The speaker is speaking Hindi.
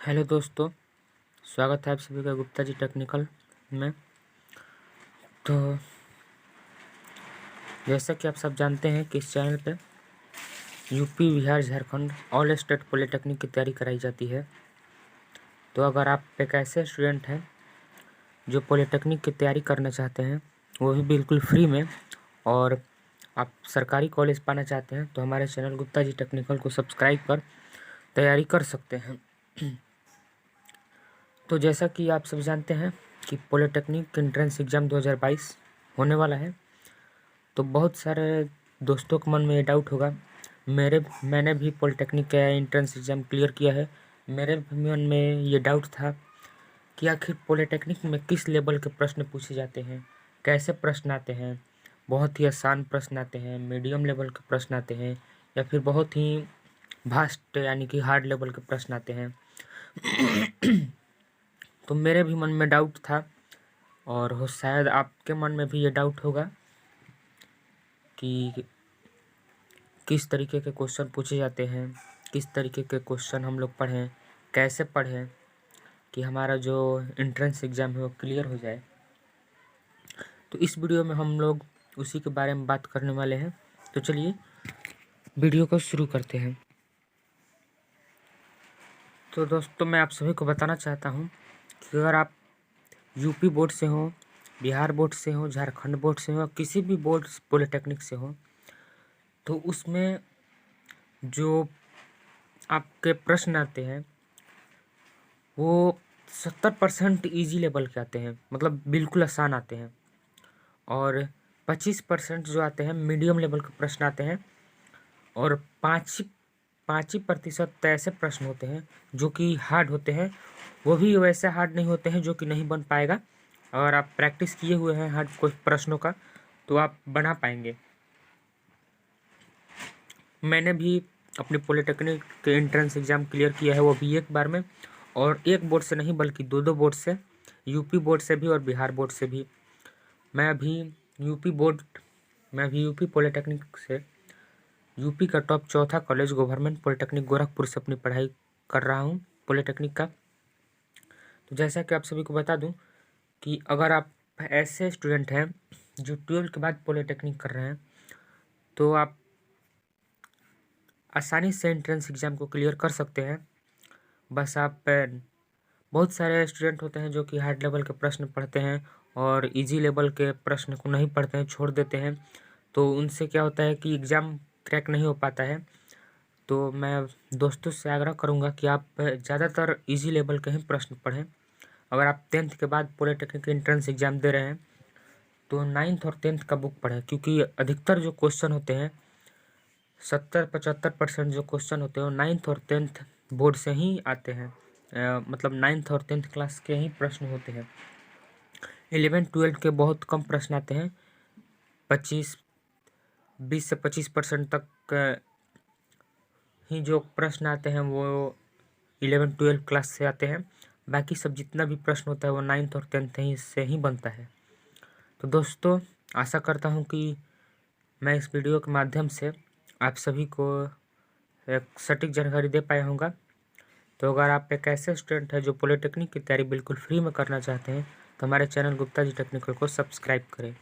हेलो दोस्तों, स्वागत है आप सभी का गुप्ता जी टेक्निकल में। तो जैसा कि आप सब जानते हैं कि इस चैनल पे UP, Bihar, Jharkhand all state polytechnic की तैयारी कराई जाती है। तो अगर आप एक ऐसे स्टूडेंट हैं जो पॉलिटेक्निक की तैयारी करना चाहते हैं, वो भी बिल्कुल फ्री में, और आप सरकारी कॉलेज पाना चाहते हैं, तो हमारे चैनल गुप्ता जी टेक्निकल को सब्सक्राइब कर तैयारी कर सकते हैं। तो जैसा कि आप सब जानते हैं कि पॉलिटेक्निक एंट्रेंस एग्ज़ाम 2022 होने वाला है। तो बहुत सारे दोस्तों के मन में ये डाउट होगा, मैंने भी पॉलिटेक्निक का एंट्रेंस एग्ज़ाम क्लियर किया है। मेरे भी मन में ये डाउट था कि आखिर पॉलिटेक्निक में किस लेवल के प्रश्न पूछे जाते हैं, कैसे प्रश्न आते हैं। बहुत ही आसान प्रश्न आते हैं, मीडियम लेवल के प्रश्न आते हैं, या फिर बहुत ही भास्ट यानी कि हार्ड लेवल के प्रश्न आते हैं। तो मेरे भी मन में डाउट था, और शायद आपके मन में भी ये डाउट होगा कि किस तरीके के क्वेश्चन पूछे जाते हैं, किस तरीके के क्वेश्चन हम लोग पढ़ें, कैसे पढ़ें कि हमारा जो एंट्रेंस एग्ज़ाम है वो क्लियर हो जाए। तो इस वीडियो में हम लोग उसी के बारे में बात करने वाले हैं। तो चलिए वीडियो को शुरू करते हैं। तो दोस्तों, मैं आप सभी को बताना चाहता हूँ कि अगर आप यूपी बोर्ड से हो, बिहार बोर्ड से हो, झारखंड बोर्ड से हो, किसी भी बोर्ड पॉलिटेक्निक से हो, तो उसमें जो आपके प्रश्न आते हैं वो 70% ईजी लेवल के आते हैं, मतलब बिल्कुल आसान आते हैं। और 25% जो आते हैं मीडियम लेवल के प्रश्न आते हैं। और 5% ऐसे प्रश्न होते हैं जो कि हार्ड होते हैं। वो भी वैसे हार्ड नहीं होते हैं जो कि नहीं बन पाएगा। अगर आप प्रैक्टिस किए हुए हैं हार्ड कुछ प्रश्नों का, तो आप बना पाएंगे। मैंने भी अपनी पॉलिटेक्निक के एंट्रेंस एग्ज़ाम क्लियर किया है, वो भी एक बार में, और एक बोर्ड से नहीं बल्कि दो बोर्ड से, यूपी बोर्ड से भी और बिहार बोर्ड से भी। मैं अभी यूपी पॉलिटेक्निक से यूपी का टॉप चौथा कॉलेज गवर्नमेंट पॉलिटेक्निक गोरखपुर से अपनी पढ़ाई कर रहा हूँ पॉलिटेक्निक का। तो जैसा कि आप सभी को बता दूँ कि अगर आप ऐसे स्टूडेंट हैं जो 12th के बाद पॉलिटेक्निक कर रहे हैं, तो आप आसानी से एंट्रेंस एग्ज़ाम को क्लियर कर सकते हैं। बस आप बहुत सारे स्टूडेंट होते हैं जो कि हार्ड लेवल के प्रश्न पढ़ते हैं और इजी लेवल के प्रश्न को नहीं पढ़ते हैं, छोड़ देते हैं। तो उनसे क्या होता है कि एग्ज़ाम क्रैक नहीं हो पाता है। तो मैं दोस्तों से आग्रह करूंगा कि आप ज़्यादातर इजी लेवल के ही प्रश्न पढ़ें। अगर आप 10th के बाद पॉलिटेक्निक एंट्रेंस एग्ज़ाम दे रहे हैं, तो 9th और 10th का बुक पढ़ें, क्योंकि अधिकतर जो क्वेश्चन होते हैं 70-75% जो क्वेश्चन होते हैं वो 9th और 10th बोर्ड से ही आते हैं। मतलब 9th और 10th क्लास के ही प्रश्न होते हैं। 11-12 के बहुत कम प्रश्न आते हैं। 20 से 25% तक ही जो प्रश्न आते हैं वो 11-12 क्लास से आते हैं। बाकी सब जितना भी प्रश्न होता है वो 9th और 10th ही से ही बनता है। तो दोस्तों, आशा करता हूँ कि मैं इस वीडियो के माध्यम से आप सभी को एक सटीक जानकारी दे पाया होगा। तो अगर आप एक ऐसे स्टूडेंट हैं जो पॉलिटेक्निक की तैयारी बिल्कुल फ्री में करना चाहते हैं, तो हमारे चैनल गुप्ता जी टेक्निकल को सब्सक्राइब करें।